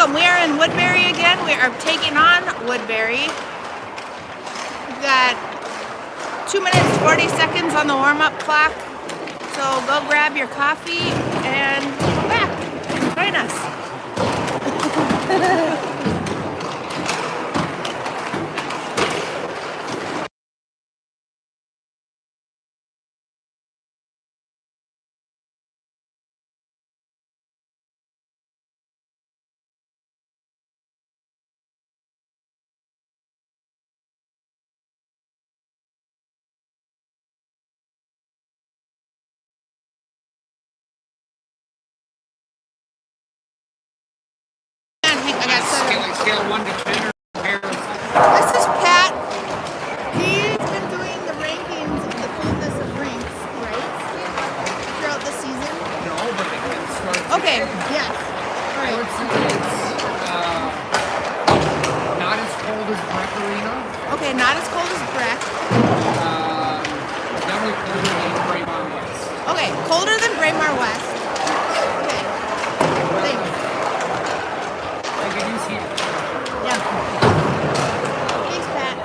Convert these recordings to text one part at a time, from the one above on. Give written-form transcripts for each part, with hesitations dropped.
welcome. We are in Woodbury again. We are taking on Woodbury. We've got 2 minutes 40 seconds on the warm-up clock. So go grab your coffee and come back and join us. Scale 1 to 10 or This is Pat. He's been doing the rankings of the coldness of drinks, right? Throughout the season. no, but it can start. Okay, yes. All I right. would say it's not as cold as Breck Arena. Okay, not as cold as Breck. Definitely colder than Braemar West. Okay, colder than Braemar West. Okay. Thanks. Like it is here. Yeah. Thanks, Pat.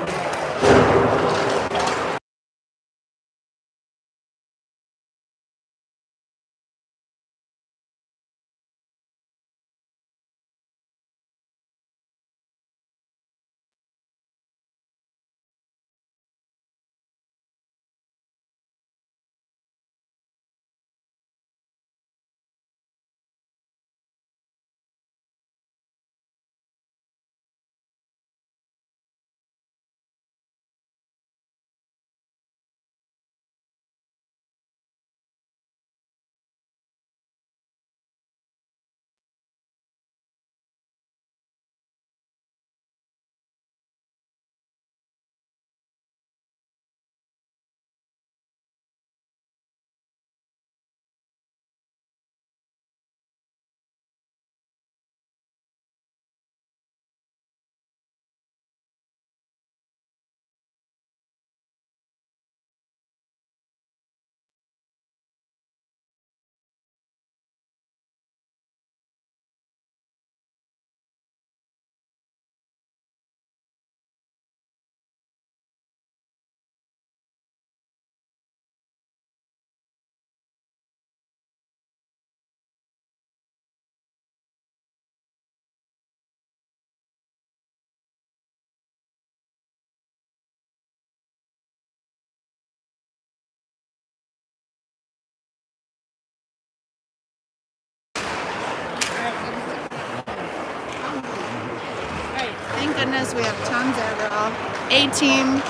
Thank goodness we have tons of Adderall. A-team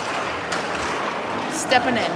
stepping in.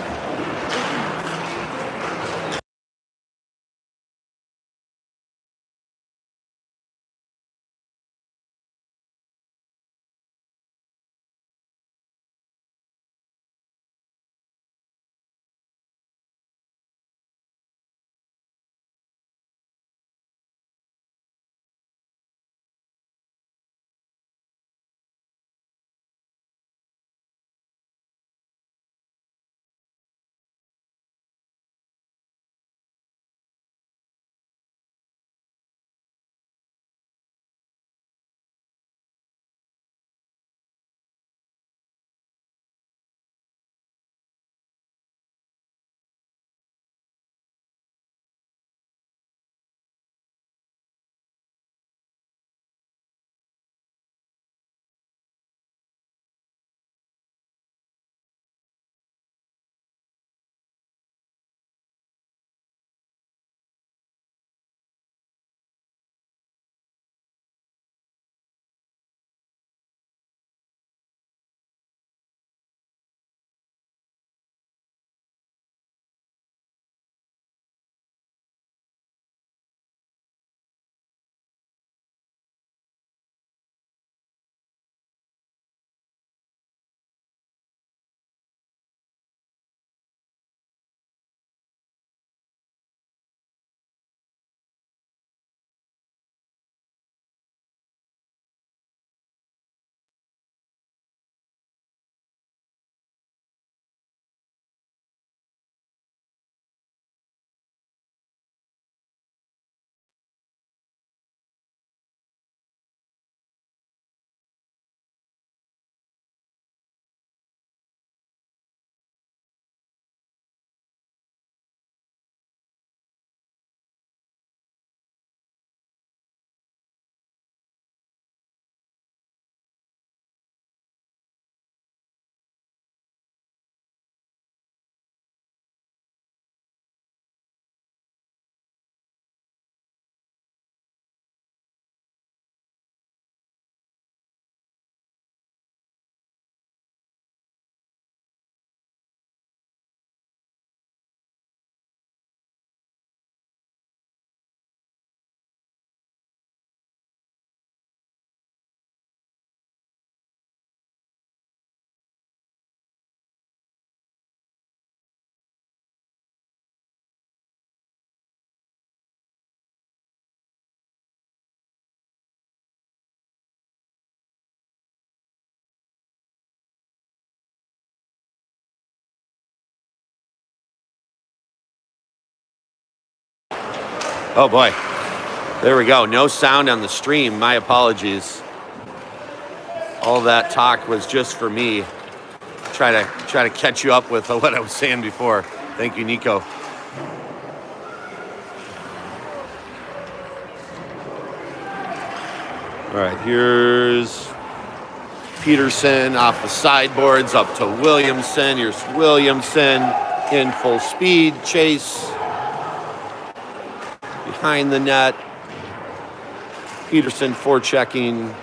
Oh boy. There we go. No sound on the stream. My apologies. All that talk was just for me. Try to catch you up with what I was saying before. Thank you, Nico. All right, here's Peterson off the sideboards up to Williamson. Here's Williamson in full speed chase behind the net. Peterson forechecking.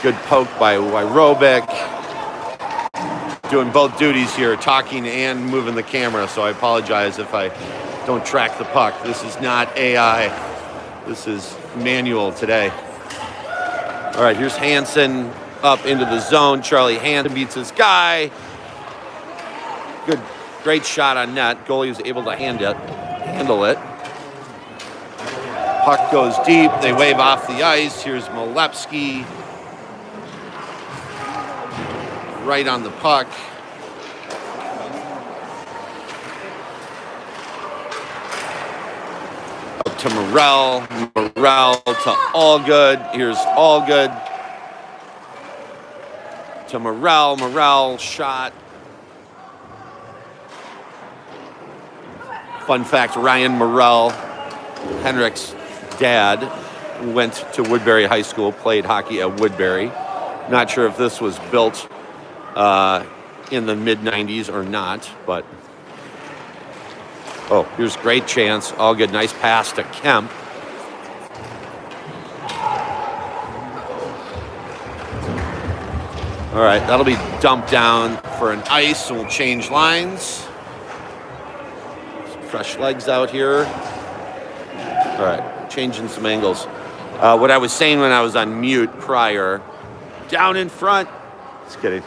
Good poke by Wyrobic. Doing both duties here, talking and moving the camera, so I apologize if I don't track the puck. This is not AI. This is manual today. All right, here's Hansen up into the zone. Charlie Hansen beats his guy. Good, great shot on net. Goalie was able to handle it. Puck goes deep. They wave off the ice. Here's Molepsky. Right on the puck. Up to Morrell to Allgood. Here's Allgood to Morrell shot. Fun fact, Ryan Morrell, Henrik's dad, went to Woodbury High School, played hockey at Woodbury. Not sure if this was built in the mid-90s or not, but oh, here's great chance. All good, nice pass to Kemp. All right, that'll be dumped down for an ice, and we'll change lines. Some fresh legs out here. All right, changing some angles. What I was saying when I was on mute prior, down in front. Just kidding.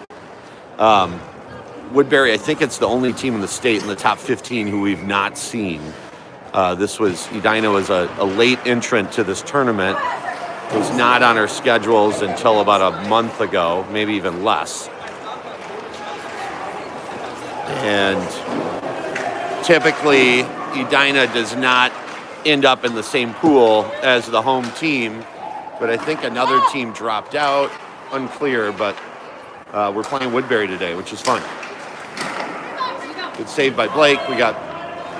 Woodbury, I think it's the only team in the state in the top 15 who we've not seen. Edina was a late entrant to this tournament. It was not on our schedules until about a month ago, maybe even less. And typically, Edina does not end up in the same pool as the home team, but I think another team dropped out. Unclear, but we're playing Woodbury today, which is fun. Good save by Blake. We got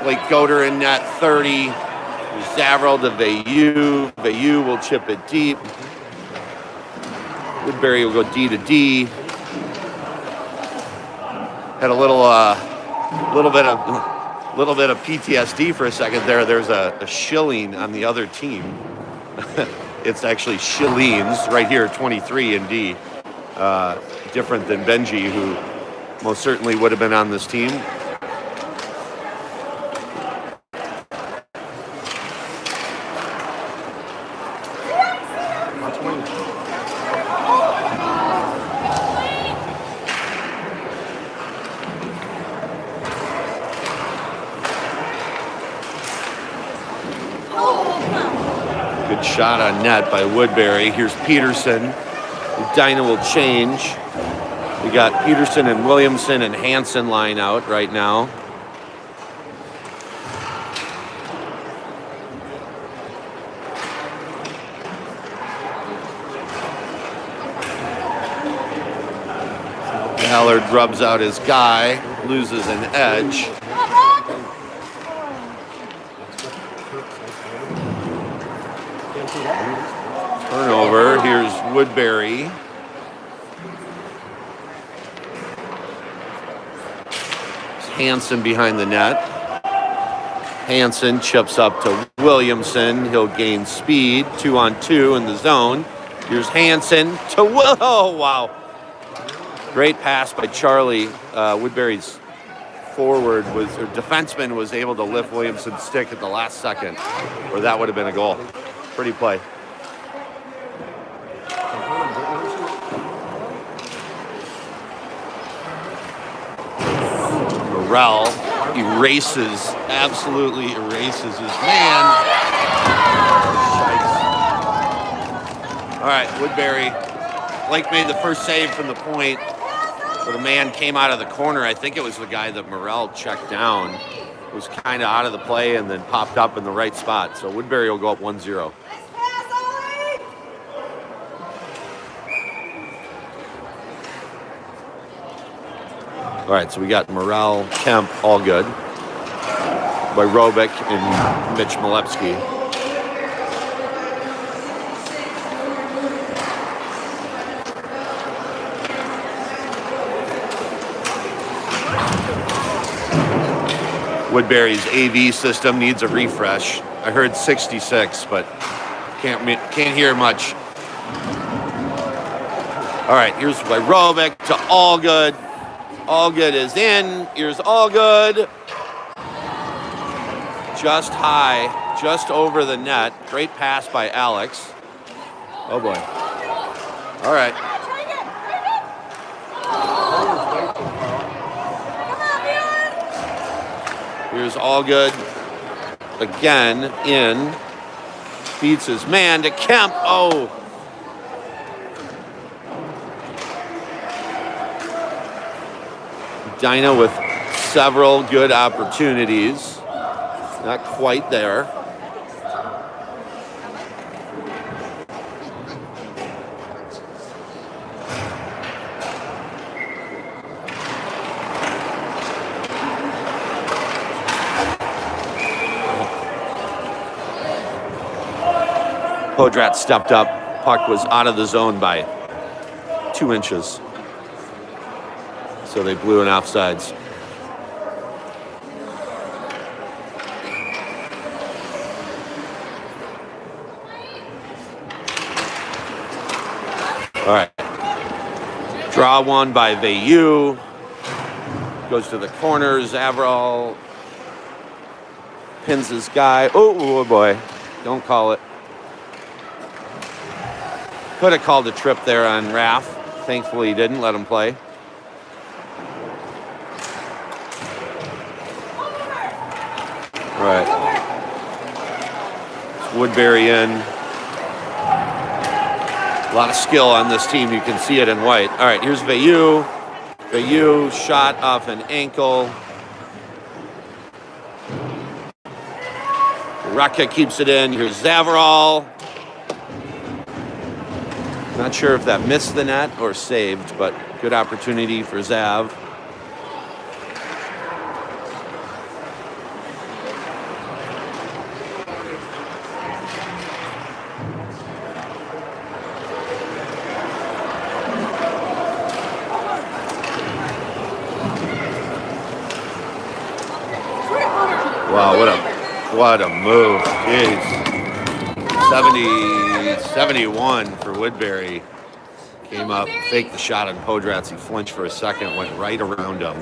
Blake Goder in net, 30. Zavril to Veilleux. Veilleux will chip it deep. Woodbury will go D to D. Had a little bit of PTSD for a second there. There's a shilling on the other team. It's actually Shillings right here, 23 in D. Different than Benji, who most certainly would have been on this team. Good shot on net by Woodbury. Here's Peterson. Edina will change. We got Peterson and Williamson and Hansen line out right now. Allard rubs out his guy, loses an edge. Turnover. Here's Woodbury. Hansen behind the net. Hansen chips up to Williamson. He'll gain speed. 2-on-2 in the zone. Here's Hansen to Will. Oh, wow. Great pass by Charlie. Woodbury's defenseman was able to lift Williamson's stick at the last second, or that would have been a goal. Pretty play. Morrell absolutely erases his man. All right, Woodbury. Blake made the first save from the point, but a man came out of the corner. I think it was the guy that Morrell checked down. was kind of out of the play and then popped up in the right spot. So Woodbury will go up 1-0. All right, so we got Morrell, Kemp, all good. By Robick and Mitch Malepsky. Woodbury's AV system needs a refresh. I heard 66, but can't hear much. All right, here's by Robick to all good. All good is in. Here's all good. Just high, just over the net. Great pass by Alex. Oh boy. All right. Here's all good. Again, in. Beats his man to Kemp. Oh. Dinah with several good opportunities. Not quite there. Podrat stepped up. Puck was out of the zone by 2 inches. So they blew an offsides. All right. Draw one by Vayu. Goes to the corner. Zavral pins his guy. Oh boy. Don't call it. Could have called a trip there on Raff. Thankfully, he didn't let him play. All right. It's Woodbury in. A lot of skill on this team. You can see it in white. All right, here's Vayu. Vayu shot off an ankle. Raka keeps it in. Here's Zavral. Not sure if that missed the net or saved, but good opportunity for Zav. Wow, what a move. Jeez. 71 for Woodbury. Came up, faked the shot on Podratz. He flinched for a second, went right around him.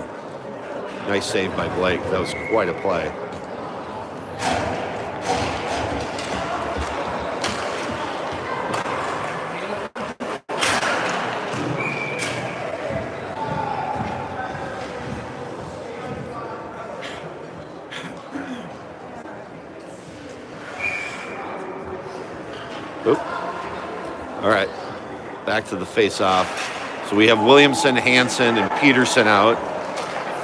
Nice save by Blake. That was quite a play. Oop. All right, back to the face-off. So we have Williamson, Hansen, and Peterson out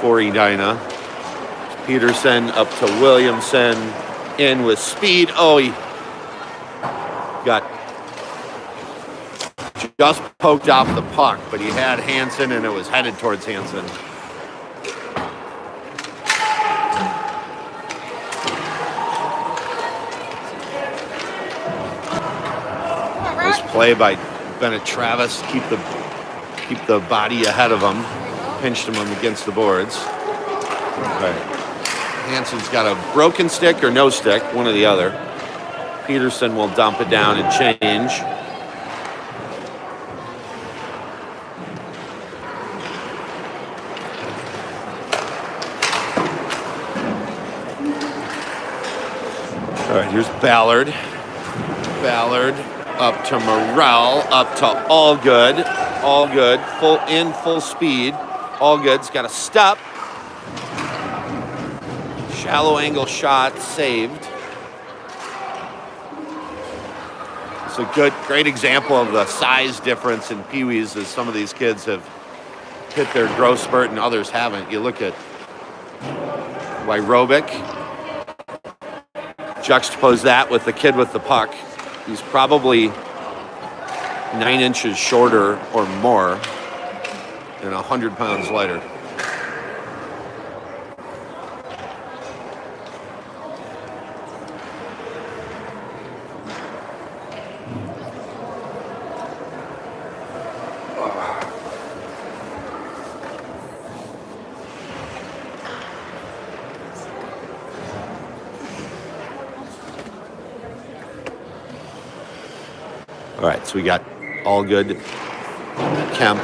for Edina. Peterson up to Williamson, in with speed. Oh, he got just poked off the puck, but he had Hansen, and it was headed towards Hansen. Play by Bennett Travis, keep the body ahead of him, pinched him against the boards. All right. Hansen's got a broken stick or no stick, one or the other. Peterson will dump it down and change. All right, here's Ballard. Ballard. Up to Morrell, up to Allgood, full speed. Allgood's got a step. Shallow angle shot, saved. It's a great example of the size difference in Pee-wees as some of these kids have hit their growth spurt and others haven't. You look at, aerobic. Juxtapose that with the kid with the puck. He's probably 9 inches shorter or more and 100 pounds lighter. All right, so we got Allgood, Kemp,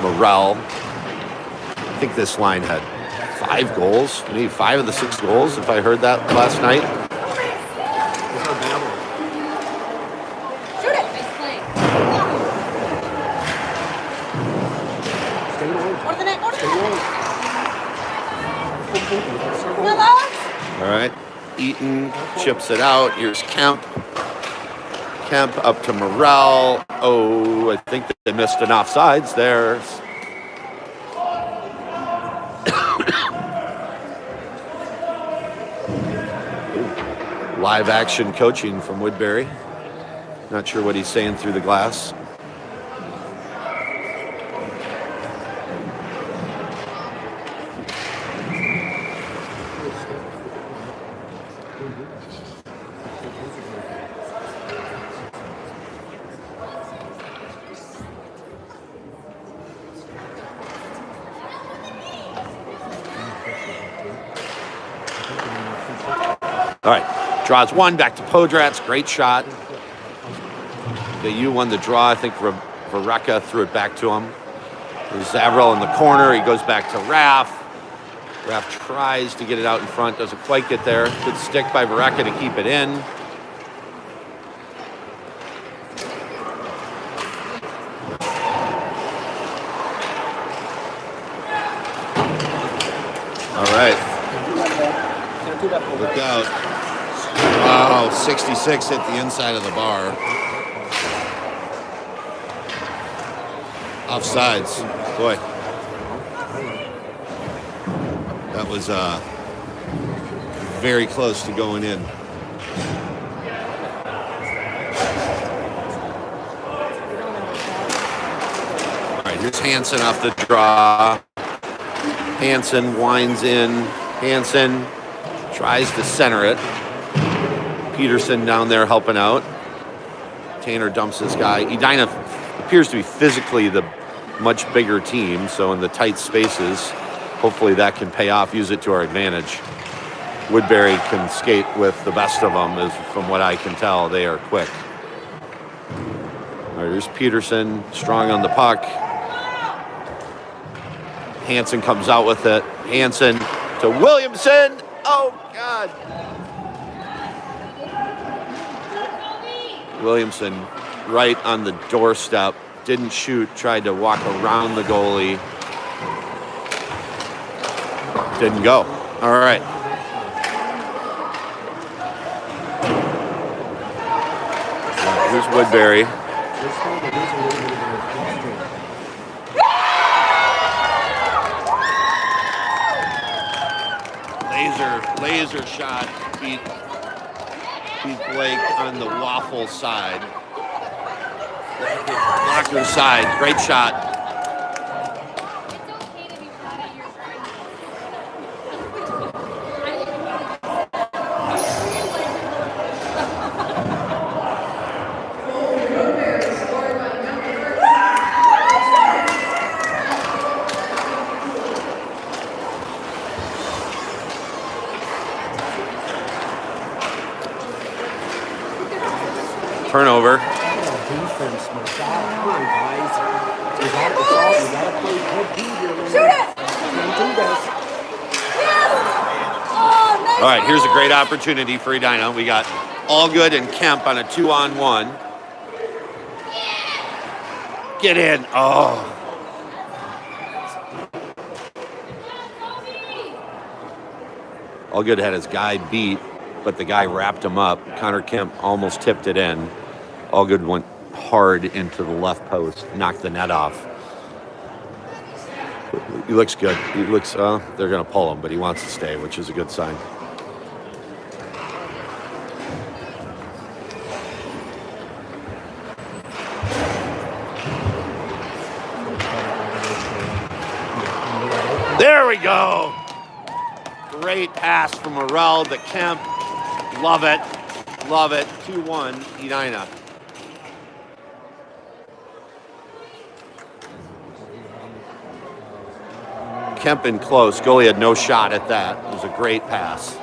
Morrell. I think this line had 5 goals, maybe 5 of the 6 goals, if I heard that last night. Shoot it! Nice play. Go to the net, go to the net. Hello? All right, Eaton chips it out. Here's Kemp. Kemp up to Morrell. Oh, I think they missed an offsides there. Live action coaching from Woodbury. Not sure what he's saying through the glass. All right, draws one, back to Podratz, great shot. The U won the draw. I think Vareka threw it back to him. There's Zavrel in the corner. He goes back to Raff. Raff tries to get it out in front, doesn't quite get there. Good stick by Vareka to keep it in. All right. Look out. Wow, 66 hit the inside of the bar. Offsides. Boy. That was very close to going in. All right, here's Hansen off the draw. Hansen winds in. Hansen tries to center it. Peterson down there helping out. Tanner dumps this guy. Edina appears to be physically the much bigger team, so in the tight spaces, hopefully that can pay off, use it to our advantage. Woodbury can skate with the best of them, as from what I can tell. They are quick. All right, here's Peterson, strong on the puck. Hansen comes out with it. Hansen to Williamson. Oh, God. Williamson right on the doorstep. Didn't shoot, tried to walk around the goalie. Didn't go. All right. Here's Woodbury. Laser shot beat Blake on the waffle side. Blocker side, great shot. Turnover. Defense, my God. Come on, guys. We gotta play good D here. Shoot it! Can't do this. Yes! Oh, nice. All right, here's a great opportunity for Edina. We got Allgood and Kemp on a 2-on-1. Get in. Oh. Allgood had his guy beat, but the guy wrapped him up. Connor Kemp almost tipped it in. Allgood went hard into the left post, knocked the net off. He looks good. He looks. They're gonna pull him, but he wants to stay, which is a good sign. There we go. Great pass from Morel to Kemp. Love it. Love it. 2-1, Edina. Kemp in close. Goalie had no shot at that. It was a great pass.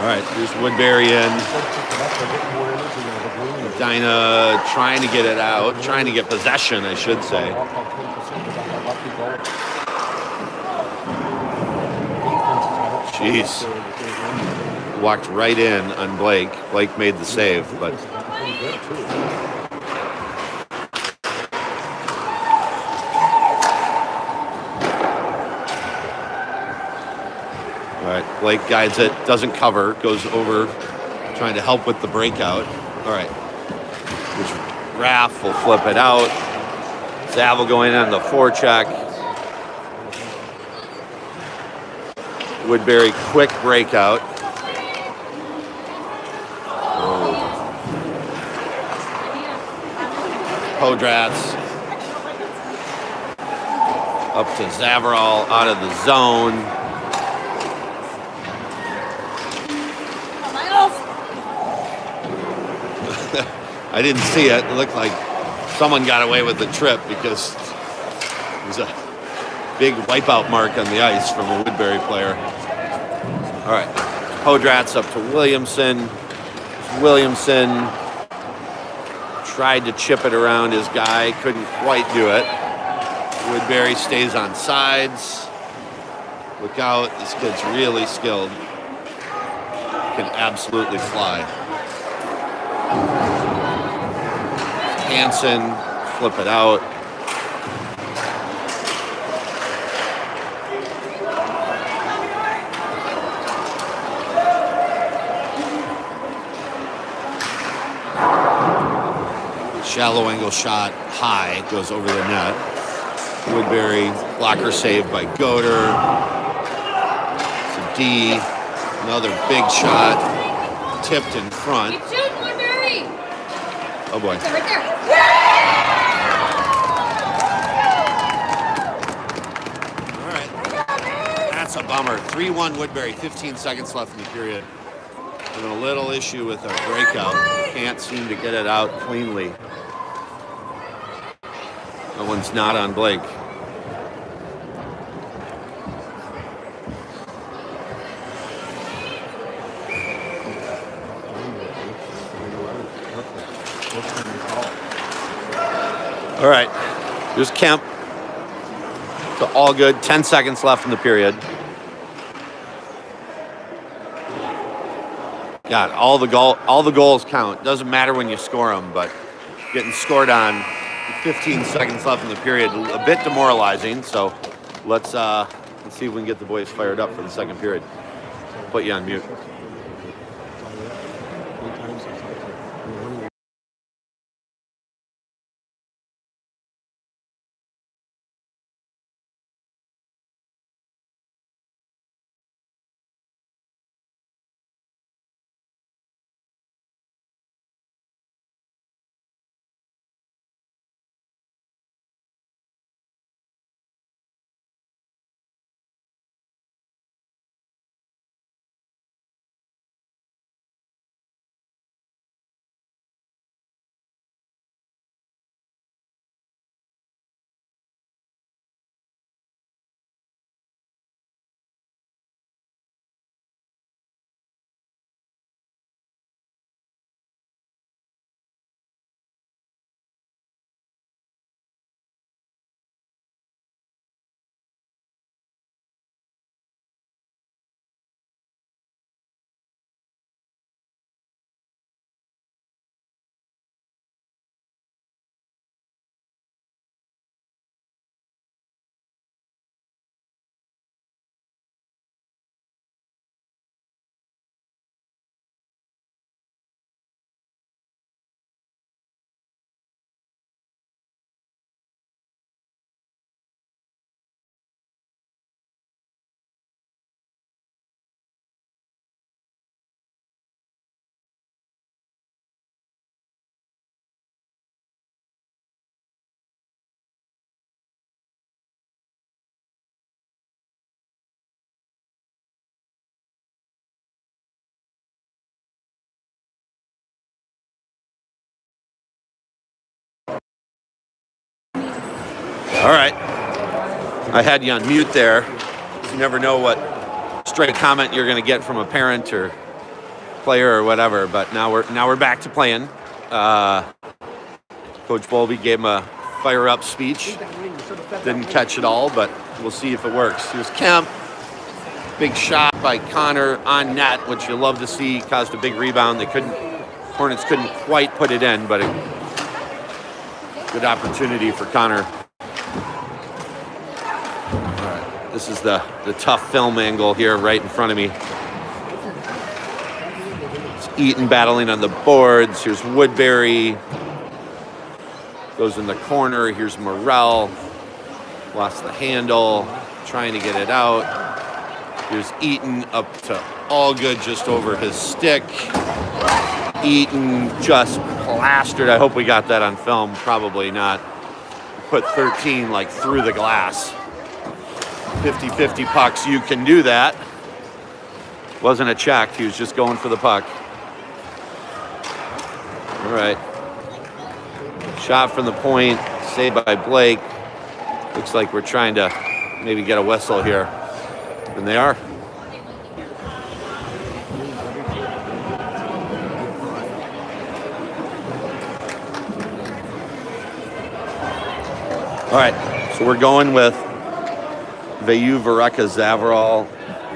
All right, here's Woodbury in. Edina trying to get it out, trying to get possession, I should say. Jeez. Walked right in on Blake. Blake made the save, but... All right, Blake guides it, doesn't cover, goes over, trying to help with the breakout. All right. Raff will flip it out. Zav will go in on the forecheck. Woodbury, quick breakout. Oh. Podrats. Up to Zavarol, out of the zone. I didn't see it. It looked like someone got away with the trip because there's a big wipeout mark on the ice from a Woodbury player. All right. Podrats up to Williamson. Williamson tried to chip it around his guy. Couldn't quite do it. Woodbury stays on sides. Look out. This kid's really skilled. Can absolutely fly. Hansen, flip it out. Shallow angle shot, high, goes over the net. Woodbury, blocker saved by Goder. It's a D, another big shot, tipped in front. Keep shooting, Woodbury! Oh boy. Right there. All right. That's a bummer. 3-1 Woodbury, 15 seconds left in the period. Having a little issue with our breakout. Can't seem to get it out cleanly. That one's not on Blake. All right, here's Kemp. So all good. 10 seconds left in the period. God, all the goals count. Doesn't matter when you score them, but getting scored on, 15 seconds left in the period, a bit demoralizing. So let's see if we can get the boys fired up for the second period. Put you on mute. All right. I had you on mute there. You never know what stray comment you're going to get from a parent or player or whatever. But now we're back to playing. Coach Bowlby gave him a fire-up speech. Didn't catch it all, but we'll see if it works. Here's Kemp. Big shot by Connor on net, which you love to see. Caused a big rebound. Hornets couldn't quite put it in, but a good opportunity for Connor. All right, this is the tough film angle here right in front of me. It's Eaton battling on the boards. Here's Woodbury. Goes in the corner. Here's Morrell. Lost the handle. Trying to get it out. Here's Eaton up to all good just over his stick. Eaton just plastered. I hope we got that on film. Probably not. Put 13 like through the glass. 50-50 pucks. You can do that. Wasn't a check. He was just going for the puck. All right. Shot from the point, saved by Blake. Looks like we're trying to maybe get a whistle here. And they are. All right, so we're going with Vayu, Vareka, Zavarol,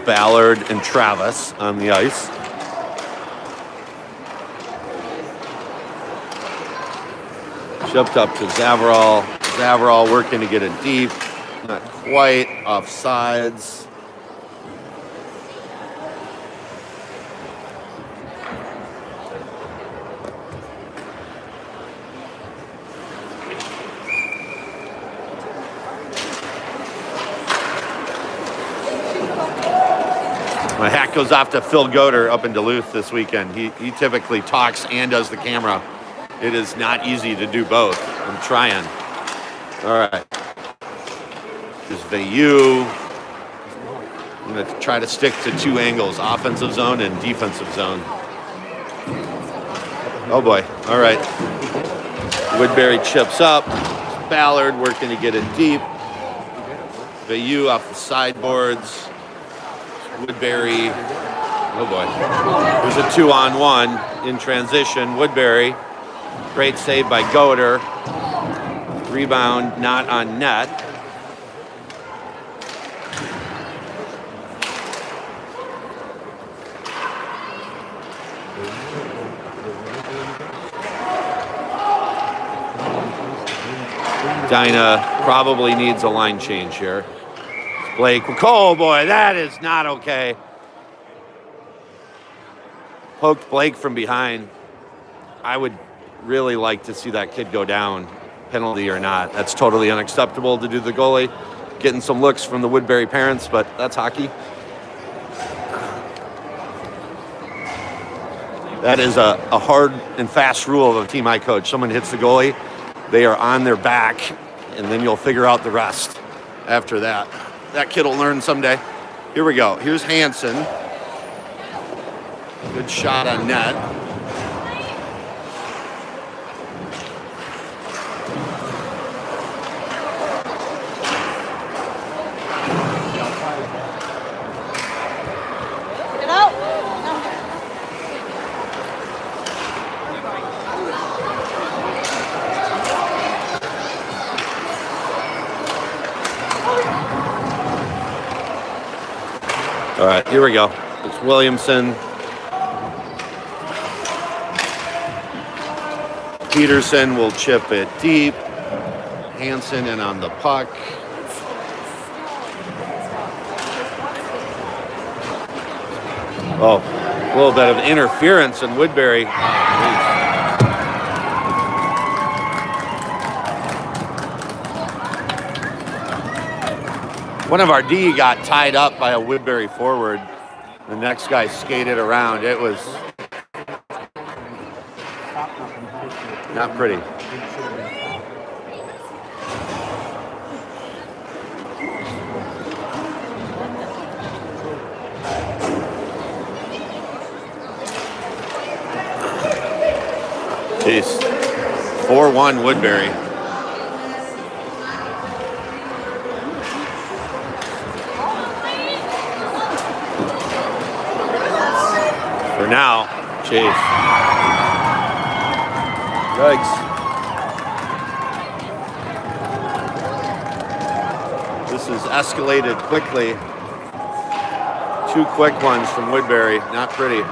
Ballard, and Travis on the ice. Shipped up to Zavarol. Zavarol working to get it deep. Not quite. Offsides. My hat goes off to Phil Goder up in Duluth this weekend. He typically talks and does the camera. It is not easy to do both. I'm trying. All right. There's Vayu. I'm going to try to stick to two angles, offensive zone and defensive zone. Oh, boy. All right. Woodbury chips up. Ballard working to get it deep. Vayu off the sideboards. Woodbury. Oh, boy. There's a 2-on-1 in transition. Woodbury. Great save by Goder. Rebound not on net. Dinah probably needs a line change here. Blake. Oh boy, that is not okay. Poked Blake from behind. I would really like to see that kid go down, penalty or not. That's totally unacceptable to do the goalie. Getting some looks from the Woodbury parents, but that's hockey. That is a hard and fast rule of a team I coach. Someone hits the goalie, they are on their back, and then you'll figure out the rest after that. That kid will learn someday. Here we go. Here's Hansen. Good shot on net. All right, here we go. It's Williamson. Peterson will chip it deep. Hansen in on the puck. Oh, a little bit of interference in Woodbury. One of our D got tied up by a Woodbury forward. The next guy skated around. It was not pretty. Jeez. 4-1 Woodbury. For now, Chase. Yikes. This has escalated quickly. 2 quick ones from Woodbury. Not pretty.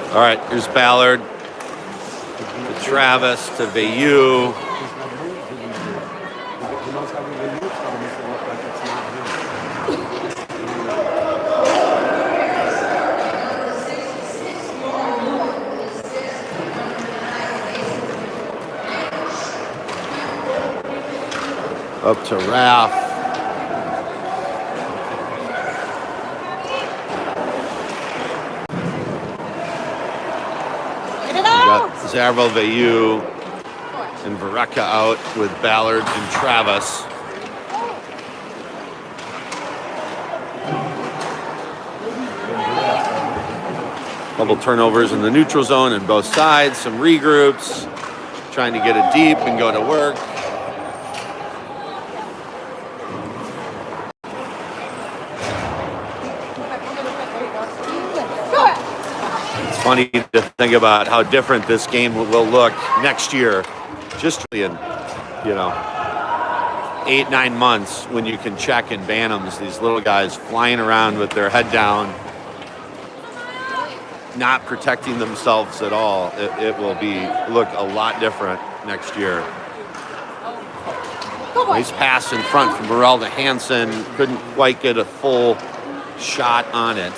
All right, here's Ballard to Travis to Vayu. Up to Raph. Zarvel, Vayu, and Vareka out with Ballard and Travis. Couple turnovers in the neutral zone on both sides, some regroups, trying to get it deep and go to work. Funny to think about how different this game will look next year, just in 8-9 months when you can check in Bantams, these little guys flying around with their head down, not protecting themselves at all. It will look a lot different next year. Nice pass in front from Burrell to Hansen. Couldn't quite get a full shot on it.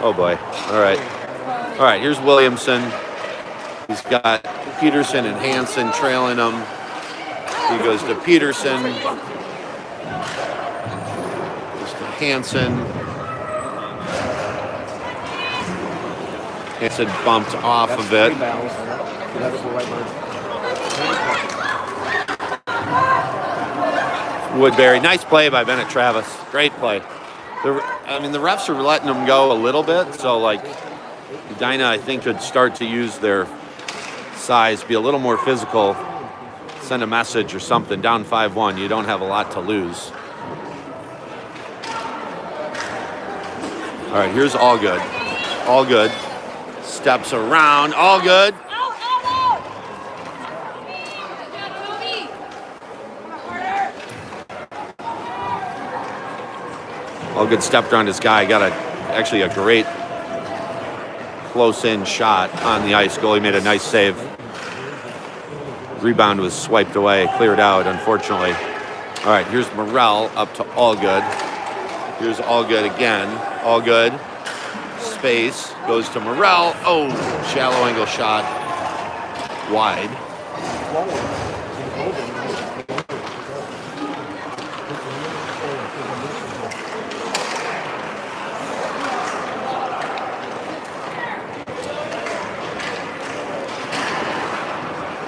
Oh boy. All right, here's Williamson. He's got Peterson and Hansen trailing him. He goes to Peterson. Goes to Hansen. Hansen bumped off of it. Woodbury. Nice play by Bennett Travis. Great play. The refs are letting them go a little bit, so Edina, I think, could start to use their size, be a little more physical, send a message or something. Down 5-1, you don't have a lot to lose. All right, here's All Good. All Good. Steps around. All Good. All Good stepped around his guy. Got actually a great close-in shot on the ice. Goalie made a nice save. Rebound was swiped away, cleared out, unfortunately. All right, here's Morrell up to All Good. Here's All Good again. All Good. Space. Goes to Morrell. Oh, shallow angle shot. Wide.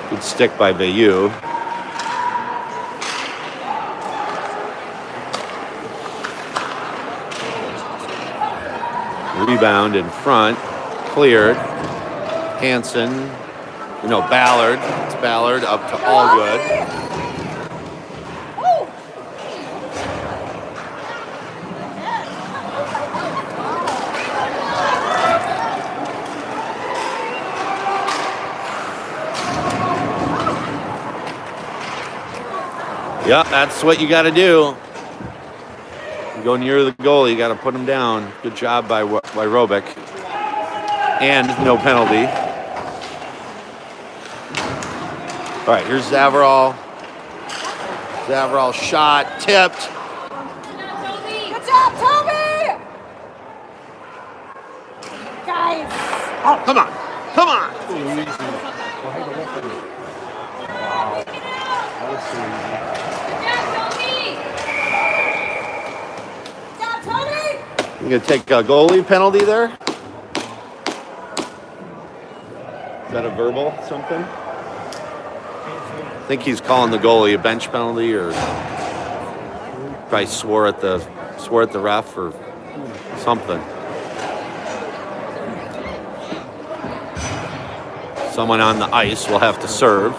Good stick by Vayu. Rebound in front. Cleared. Hansen. Ballard. It's Ballard up to All Good. Yeah, that's what you got to do. You go near the goal, you got to put him down. Good job by Robick. And no penalty. All right, here's Zavarol. Zavarol shot, tipped. Good job, Toby! Guys. Oh, come on. Come on. You gonna take a goalie penalty there? Is that a verbal something? I think he's calling the goalie a bench penalty or Probably swore at the ref or something. Someone on the ice will have to serve.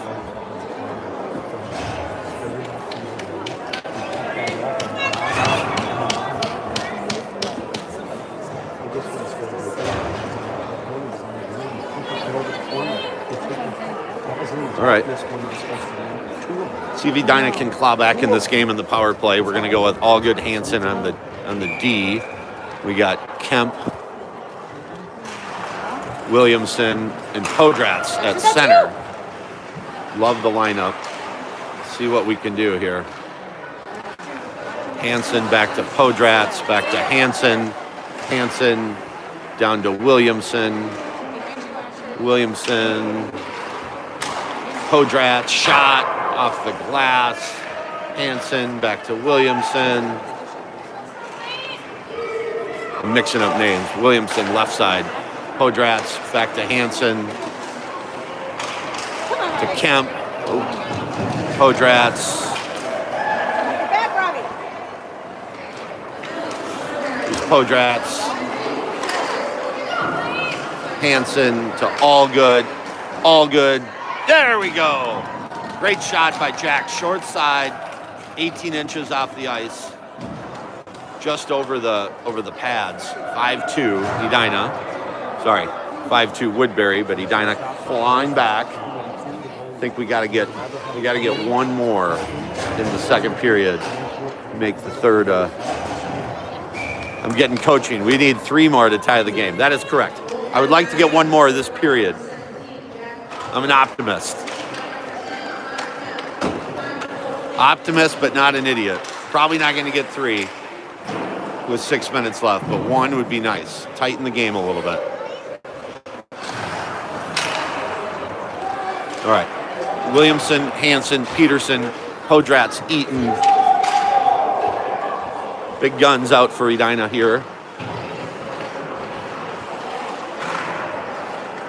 All right. See if Edina can claw back in this game in the power play. We're going to go with Allgood Hansen on the D. We got Kemp, Williamson, and Podratz at center. Love the lineup. See what we can do here. Hansen back to Podratz, back to Hansen. Hansen down to Williamson. Williamson. Podratz shot off the glass. Hansen back to Williamson. I'm mixing up names. Williamson left side. Podratz back to Hansen. To Kemp. Podratz. Back, Robbie. Podratz. Hansen to Allgood. Allgood. There we go. Great shot by Jack. Short side, 18 inches off the ice. Just over the pads. 5-2 Edina. Sorry, 5-2 Woodbury, but Edina clawing back. I think we got to get one more in the second period. Make the third. I'm getting coaching. We need 3 more to tie the game. That is correct. I would like to get one more this period. I'm an optimist. Optimist, but not an idiot. Probably not going to get 3 with 6 minutes left, but 1 would be nice. Tighten the game a little bit. All right. Williamson, Hansen, Peterson, Podratz, Eaton. Big guns out for Edina here.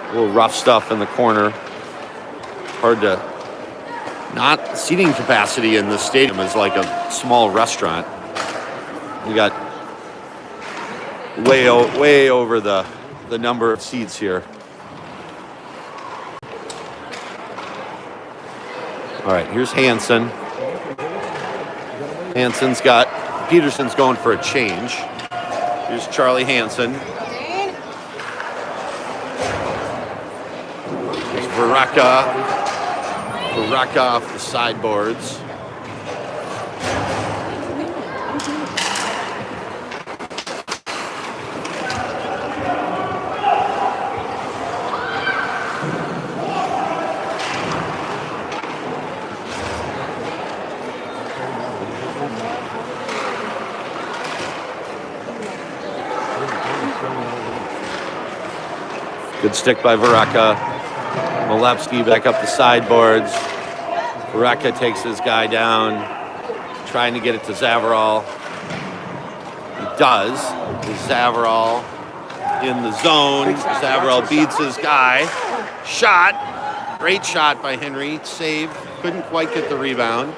A little rough stuff in the corner. Hard to... Not seating capacity in this stadium is like a small restaurant. We got way over the number of seats here. All right, here's Hansen. Hansen's got... Peterson's going for a change. Here's Charlie Hansen. Here's Varaka. Varaka off the sideboards. Good stick by Varaka. Molepsky back up the sideboards. Varaka takes his guy down, trying to get it to Zavarol. He does. Zavarol in the zone. Zavarol beats his guy. Shot. Great shot by Henry. Save. Couldn't quite get the rebound.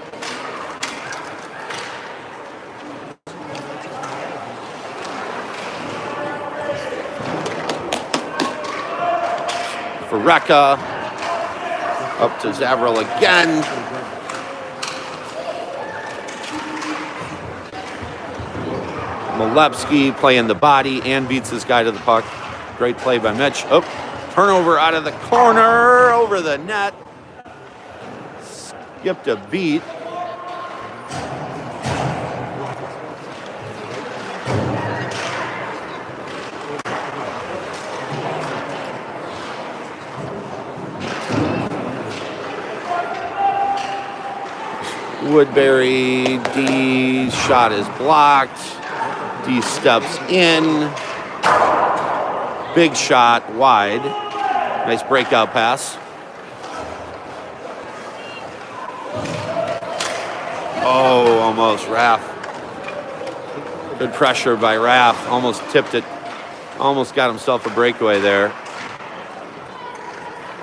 Varaka up to Zavarol again. Molepsky playing the body and beats his guy to the puck. Great play by Mitch. Oh, turnover out of the corner, over the net. Skipped a beat. Woodbury, D shot is blocked. D steps in. Big shot wide. Nice breakout pass. Oh, almost Raff. Good pressure by Raff. Almost tipped it. Almost got himself a breakaway there.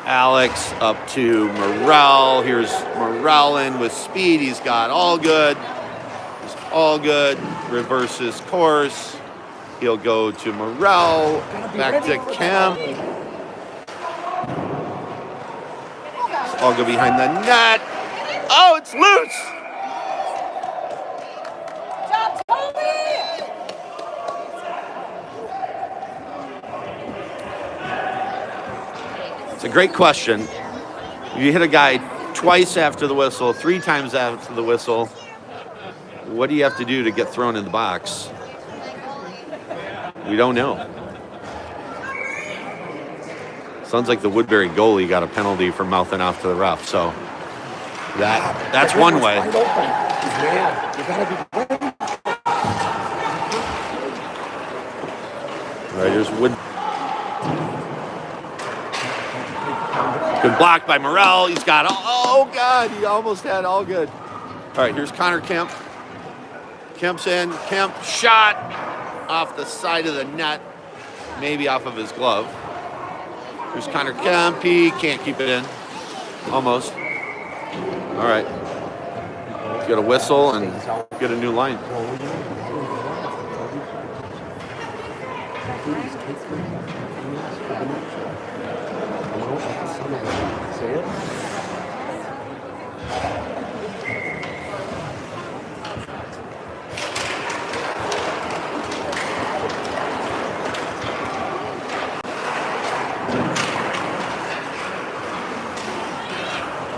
Alex up to Morel. Here's Morel in with speed. He's got Allgood. All Good reverses course. He'll go to Morel, back to Kemp. All Good behind the net. Oh, it's loose. Job, Toby! It's a great question. You hit a guy twice after the whistle, 3 times after the whistle. What do you have to do to get thrown in the box? We don't know. Sounds like the Woodbury goalie got a penalty for mouthing off to the ref. So that's one way. Wide open. He's mad. You gotta be ready. All right, here's Wood. Good block by Morel. He's got, oh God, he almost had All Good. All right, here's Connor Kemp. Kemp's in. Kemp shot off the side of the net, maybe off of his glove. Here's Connor Kemp. He can't keep it in. Almost. All right. Get a whistle and get a new line.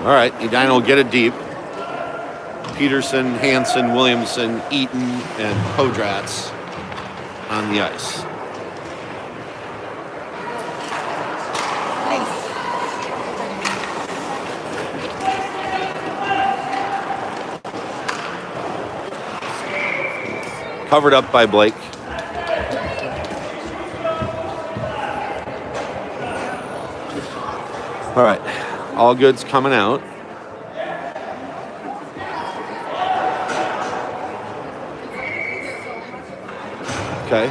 All right, Edina will get it deep. Peterson, Hansen, Williamson, Eaton, and Podratz on the ice. Covered up by Blake. All right, All Good's coming out. Okay,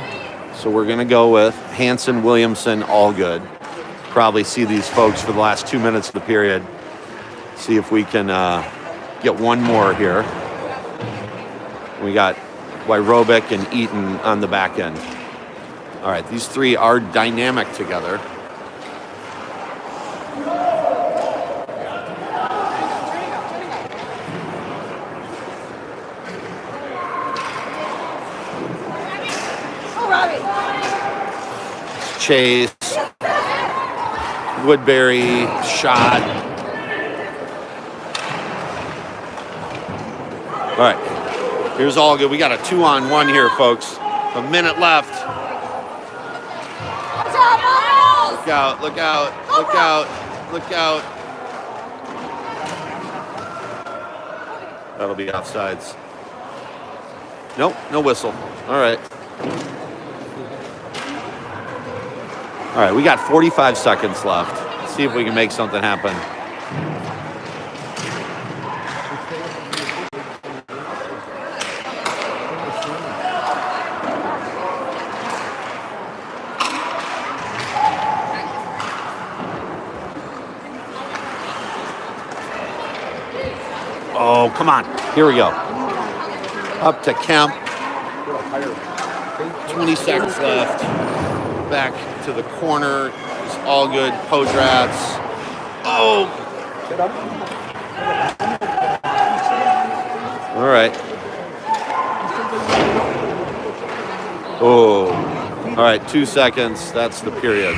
so we're gonna go with Hansen, Williamson, All Good. Probably see these folks for the last 2 minutes of the period. See if we can get one more here. We got Wyrobic and Eaton on the back end. All right, these three are dynamic together. Chase, Woodbury, shot. All right, here's All Good. We got a 2-on-1 here, folks. A minute left. Look out, look out, look out, look out. That'll be offsides. Nope, no whistle. All right. All right, we got 45 seconds left. Let's see if we can make something happen. Oh, come on. Here we go. Up to Kemp. 20 seconds left. Back to the corner. It's All Good. Podratz. Oh. All right. Oh. All right, 2 seconds. That's the period.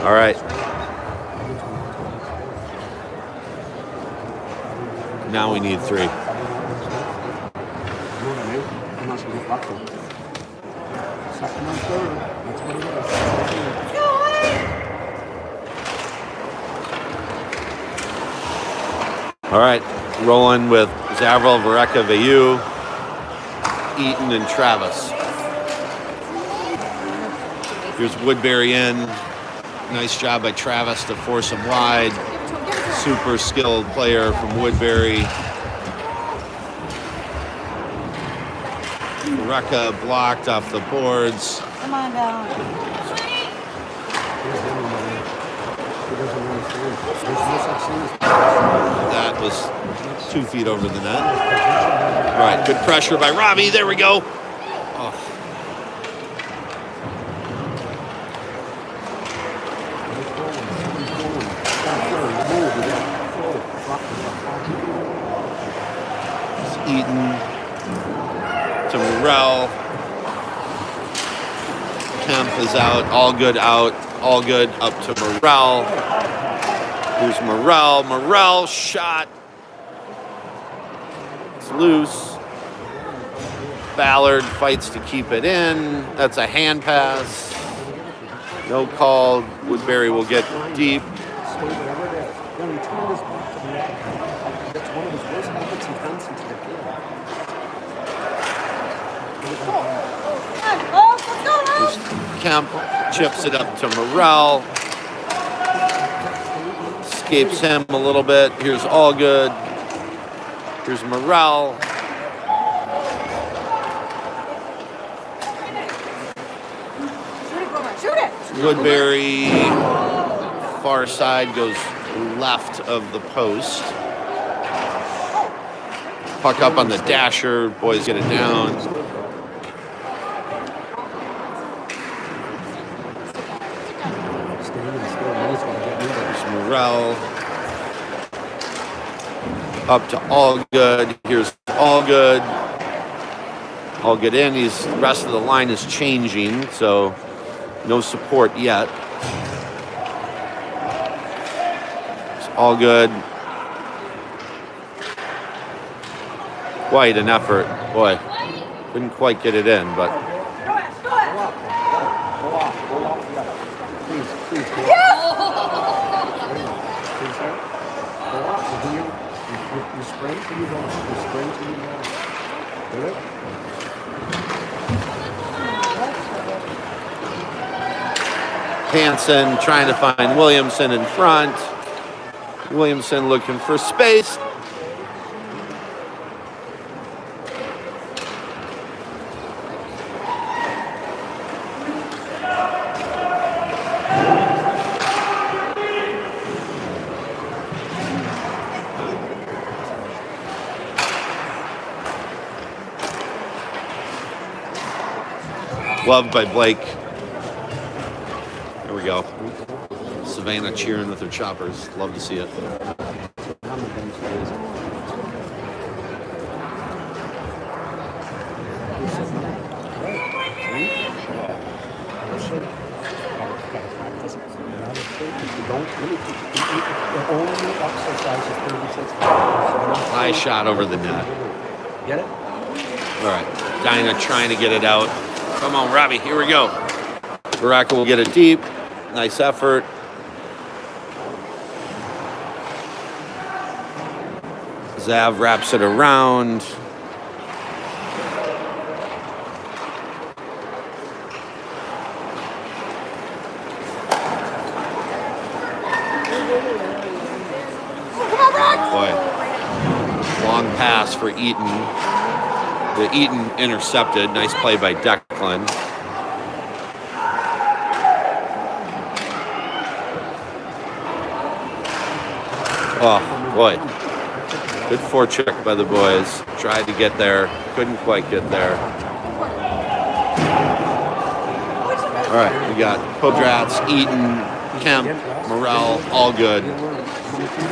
All right. Now we need 3. You know what I mean? I'm not going to get back to it. Second and third. That's what it is. All right. Rolling with Zavril, Vareka, Vayu, Eaton, and Travis. Here's Woodbury in. Nice job by Travis to force him wide. Super skilled player from Woodbury. Vareka blocked off the boards. Come on down. That was 2 feet over the net. All right, good pressure by Robbie. There we go. Oh. It's Eaton to Morrell. Kemp is out. All good out. All good up to Morrell. Here's Morrell. Morrell shot. It's loose. Ballard fights to keep it in. That's a hand pass. No call. Woodbury will get deep. That's one of his worst habits he's done since the kid. Here's Kemp chips it up to Morrell. Escapes him a little bit. Here's All Good. Here's Morrell. Shoot it! Woodbury, far side, goes left of the post. Puck up on the dasher. Boys get it down. Here's Morrell. Up to All Good. Here's All Good. All Good in. The rest of the line is changing, so no support yet. It's All Good. Quite an effort. Boy, couldn't quite get it in, but You sprint till you go. You sprint till you go. Get it? Hansen trying to find Williamson in front. Williamson looking for space. Loved by Blake. There we go. Savannah cheering with her choppers. Love to see it. High shot over the net. Get it? All right. Dinah trying to get it out. Come on, Robbie. Here we go. Vareka will get it deep. Nice effort. Zav wraps it around. Boy. Long pass for Eaton. The Eaton intercepted. Nice play by Declan. Oh, boy. Good forecheck by the boys. Tried to get there. Couldn't quite get there. All right, we got Podratz, Eaton, Kemp, Morrell, all good.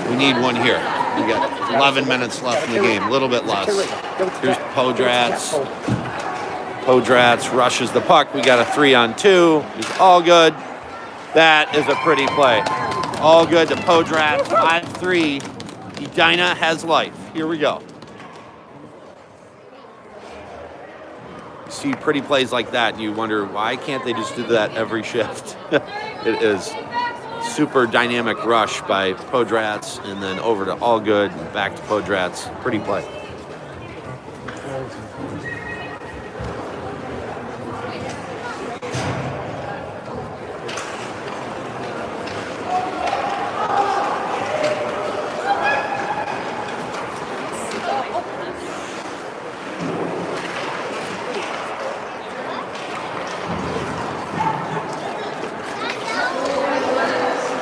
We need one here. We got 11 minutes left in the game, a little bit less. Here's Podratz. Podratz rushes the puck. We got a 3-on-2. He's all good. That is a pretty play. All good to Podrat, 5-3. Edina has life. Here we go. You see pretty plays like that, and you wonder, why can't they just do that every shift? It is super dynamic rush by Podrats, and then over to All Good, and back to Podrats. Pretty play.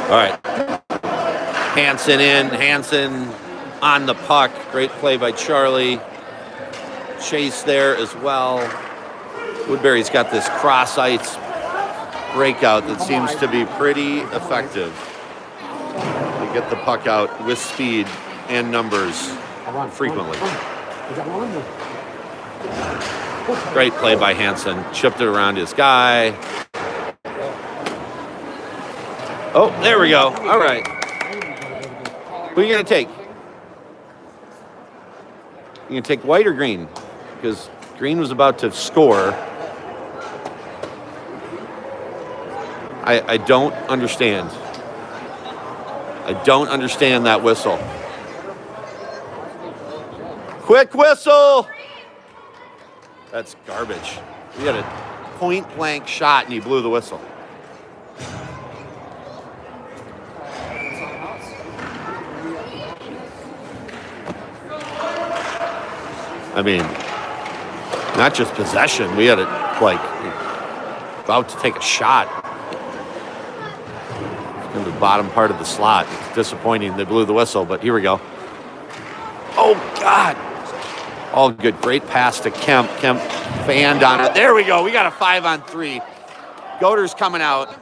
All right. Hansen in. Hansen on the puck. Great play by Charlie. Chase there as well. Woodbury's got this cross ice breakout that seems to be pretty effective. They get the puck out with speed and numbers frequently. Great play by Hansen. Chipped it around his guy. Oh, there we go. All right. Who are you going to take? You going to take white or green? Because green was about to score. I don't understand. I don't understand that whistle. Quick whistle! That's garbage. We had a point blank shot and he blew the whistle. I mean, not just possession. We had it like about to take a shot in the bottom part of the slot. It's disappointing. They blew the whistle, but here we go. Oh, God. All good. Great pass to Kemp. Kemp fanned on it. There we go. We got a 5-on-3. Goder's coming out.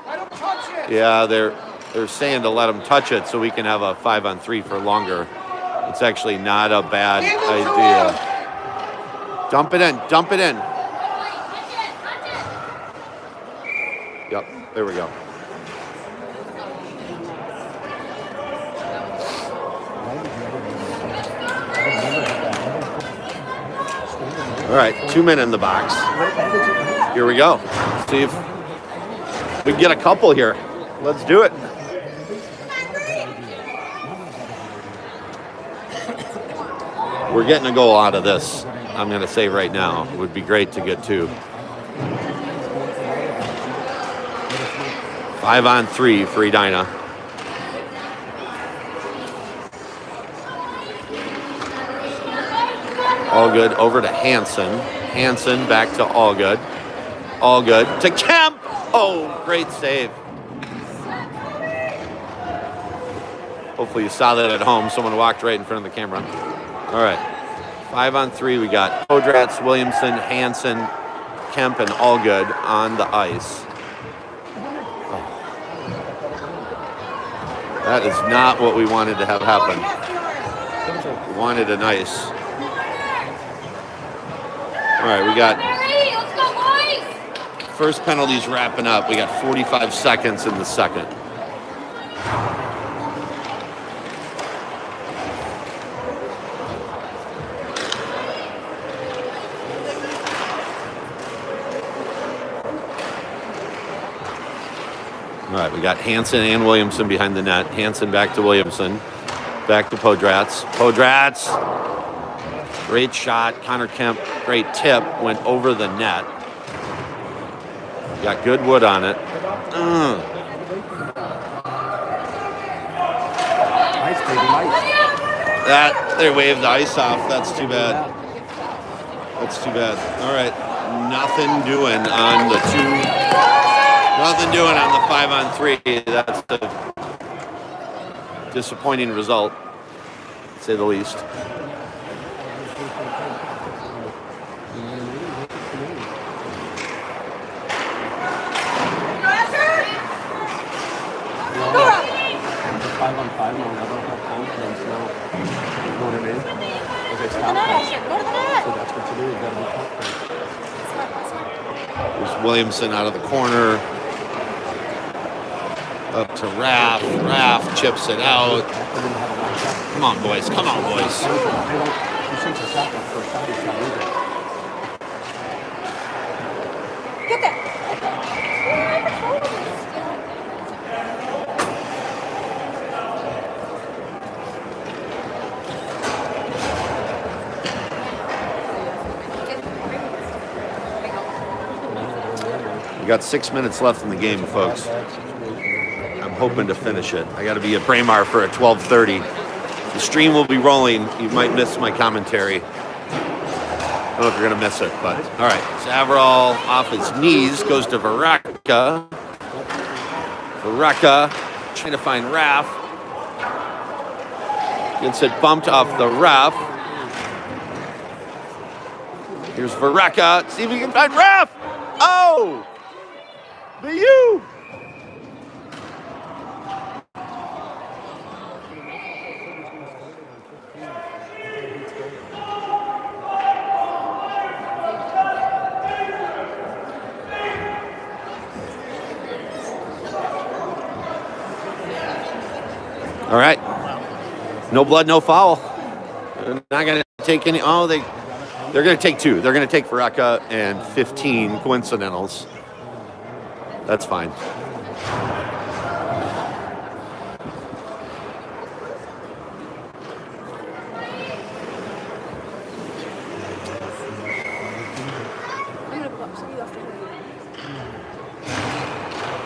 I don't touch it. Yeah, they're saying to let him touch it so we can have a 5-on-3 for longer. It's actually not a bad idea. Dump it in. Dump it in. Yep, there we go. All right, 2 men in the box. Here we go. See if we can get a couple here. Let's do it. We're getting a goal out of this. I'm going to say right now, it would be great to get 2. 5-on-3 for Edina. All good over to Hansen. Hansen back to All Good. All good to Kemp. Oh, great save. Hopefully you saw that at home. Someone walked right in front of the camera. All right, 5-on-3. We got Podrats, Williamson, Hansen, Kemp, and All Good on the ice. Oh. That is not what we wanted to have happen. We wanted an ice. All right, we got first penalty's wrapping up. We got 45 seconds in the second. All right, we got Hansen and Williamson behind the net. Hansen back to Williamson. Back to Podrats. Podrats! Great shot. Connor Kemp, great tip. Went over the net. Got good wood on it. That, they waved the ice off. That's too bad. That's too bad. All right, nothing doing on the 2. Nothing doing on the 5-on-3. That's a disappointing result, to say the least. There's Williamson out of the corner. Up to Raff. Raff chips it out. Come on, boys. Come on, boys. Get that. We got 6 minutes left in the game, folks. I'm hoping to finish it. I got to be at Braemar for at 12:30. The stream will be rolling. You might miss my commentary. I don't know if you're going to miss it, but all right. Savarol off his knees, goes to Vareka. Vareka trying to find Raff. Gets it bumped off the ref. Here's Vareka. See if he can find Raff. Oh! The U! All right. No blood, no foul. They're not going to take any. Oh, they're going to take 2. They're going to take Vareka and 15 coincidentals. That's fine.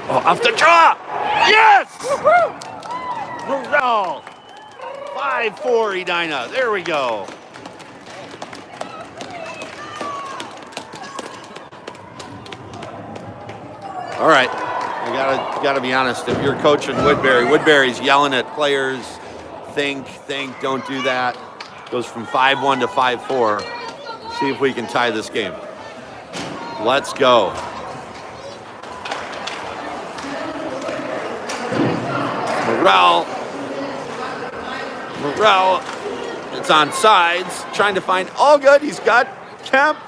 Oh, off the draw! Yes! Morale! 5-4 Edina. There we go. All right. I gotta be honest. If you're coaching Woodbury, Woodbury's yelling at players. Think, don't do that. Goes from 5-1 to 5-4. See if we can tie this game. Let's go. Morel, it's on sides, trying to find all good. He's got Kemp.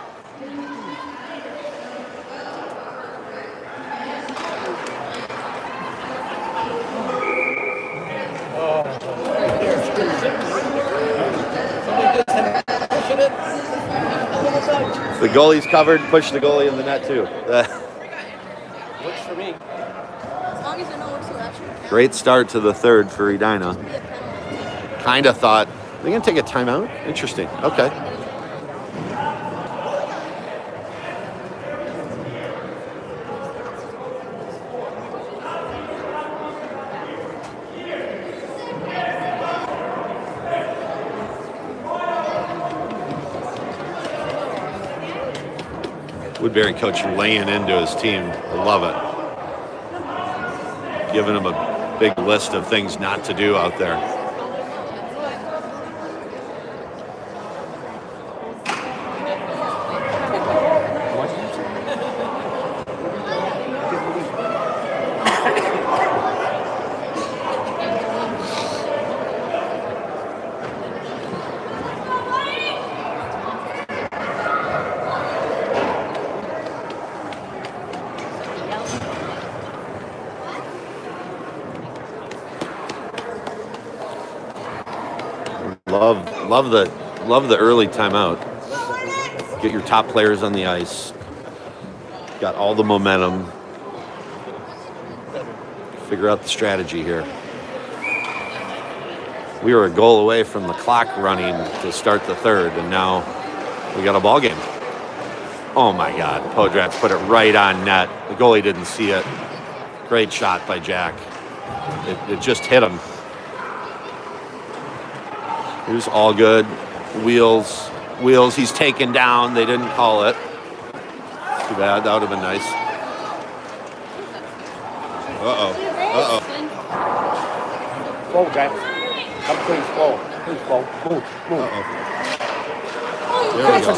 If the goalie's covered, push the goalie in the net too. Works for me. As long as you know what's the action. Great start to the third for Edina. Kind of thought, they're going to take a timeout? Interesting. Okay. Woodbury coach laying into his team. I love it. Giving him a big list of things not to do out there. Love the early timeout. Get your top players on the ice. Got all the momentum. Figure out the strategy here. We were a goal away from the clock running to start the third, and now we got a ball game. Oh my God, Podratz put it right on net. The goalie didn't see it. Great shot by Jack. It just hit him. Here's all good. Wheels, he's taken down. They didn't call it. Too bad, that would have been nice. Uh-oh. Slow, Jack. Come please, slow. Please, slow. Move. Uh-oh. There we go.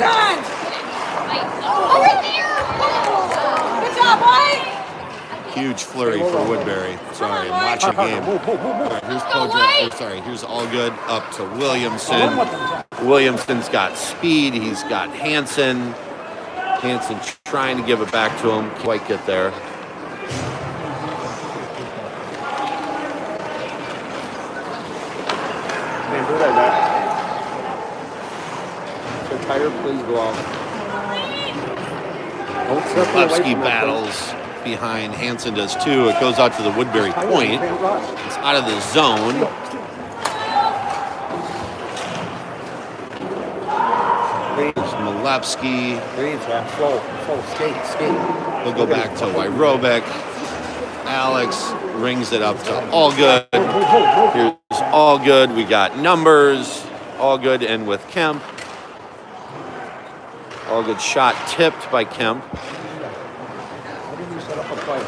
Good job, boy. Huge flurry for Woodbury. Sorry, I'm watching a game. Move. All right, here's Podratz. Here's all good up to Williamson. Williamson's got speed. He's got Hansen. Hanson trying to give it back to him. Can't quite get there. Can't do that, Matt. So tire, please go out. Don't circle away Levski from that, battles behind. Hanson does too. It goes out to the Woodbury please. point. Can't rush. It's out of the zone. There's Malevsky. Breathe, man. Slow, skate. We'll go back to Wyrobic. Alex rings it up to All Good. Here's All Good. We got numbers. All Good and with Kemp. All Good shot tipped by Kemp. How did you set up a play?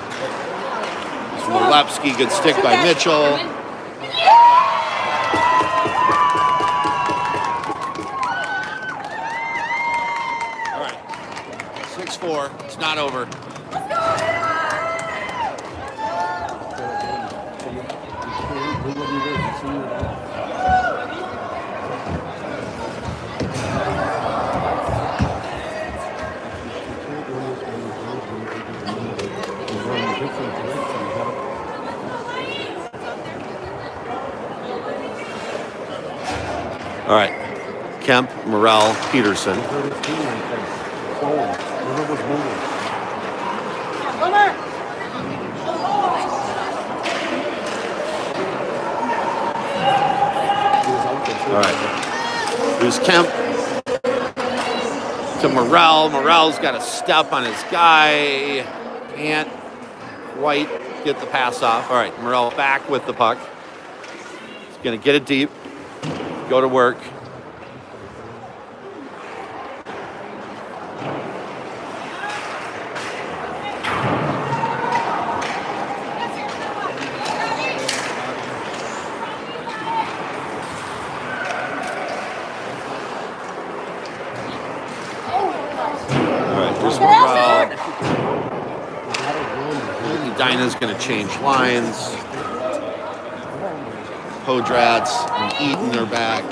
Malevsky, good stick by Mitchell. All right, 6-4. It's not over. All right, Kemp, Morrell, Peterson. All right, here's Kemp to Morrell. Morrell's got a step on his guy. Can't quite get the pass off. All right, Morrell back with the puck. He's gonna get it deep. Go to work. All right, here's Morrell. Dinah's going to change lines. Podratz and Eaton are back.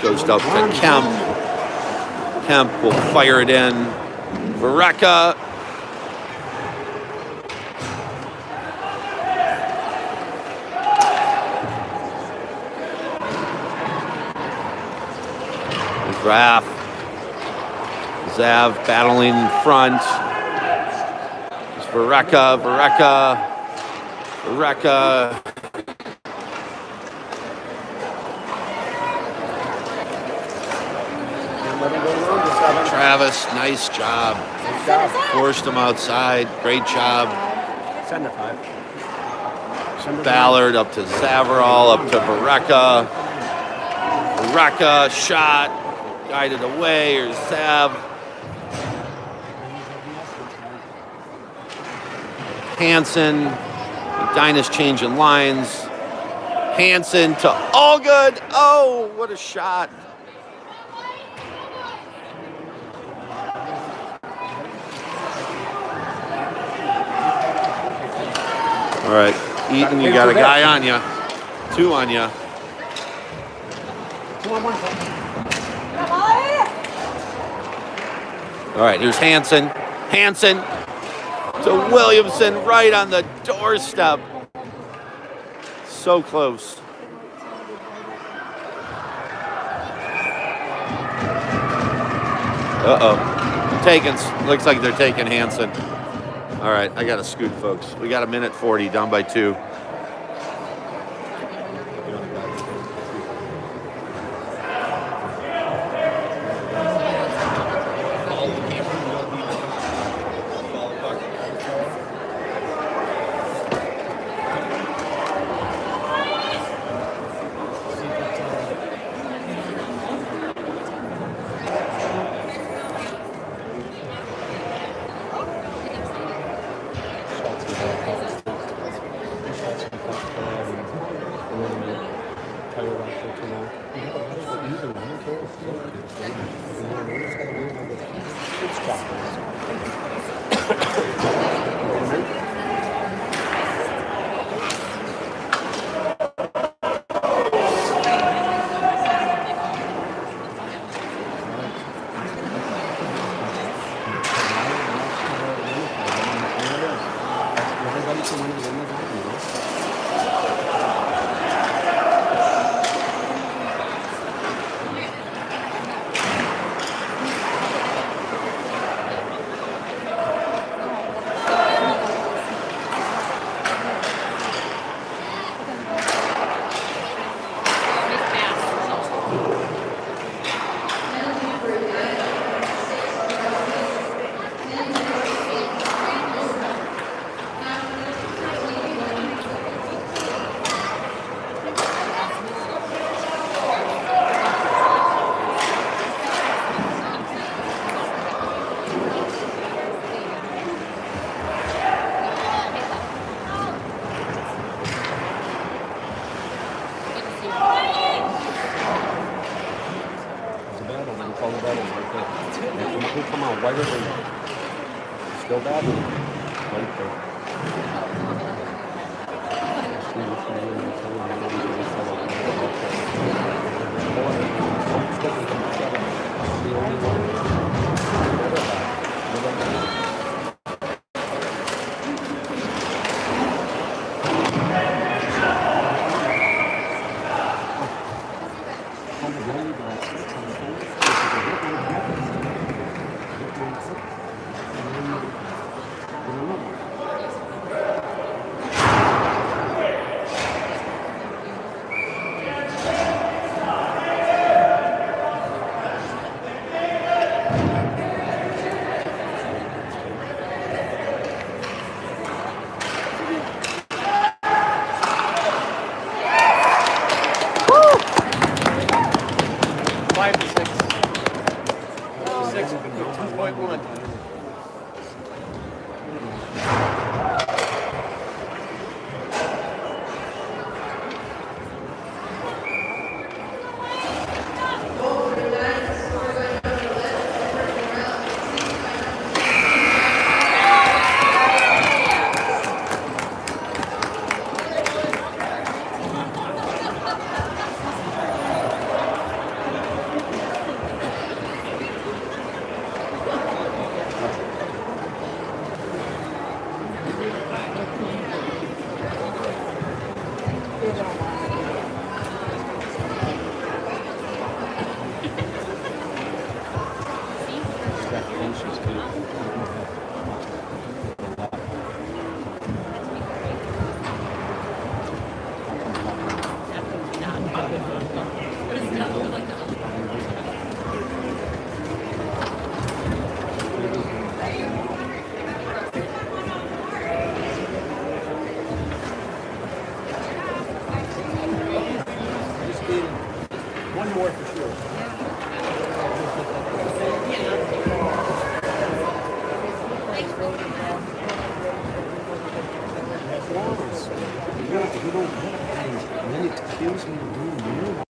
Goes up to Kemp. Kemp will fire it in. Vareka. Raff. Zav battling in front. It's Vareka. Travis, nice job. Forced him outside. Great job. Send the 5. Ballard up to Zavarol, up to Vareka. Vareka, shot. Guided away. Here's Zav. Hanson. Dinah's changing lines. Hanson to All Good. Oh, what a shot. All right, Eaton, you got a guy on you. 2 on you. All right, here's Hanson. Hanson to Williamson right on the doorstep. So close. Uh-oh. Looks like they're taking Hanson. All right, I got to scoot, folks. We got 1:40, down by 2. that's the one that in the back, you know? It's a battle. We call the battles like that. Who come out whiter than still battle. Right there. See which one you're gonna tell them, you're gonna tell them. It's different from each other. The only one. One more for sure. You don't and then it kills me to do more.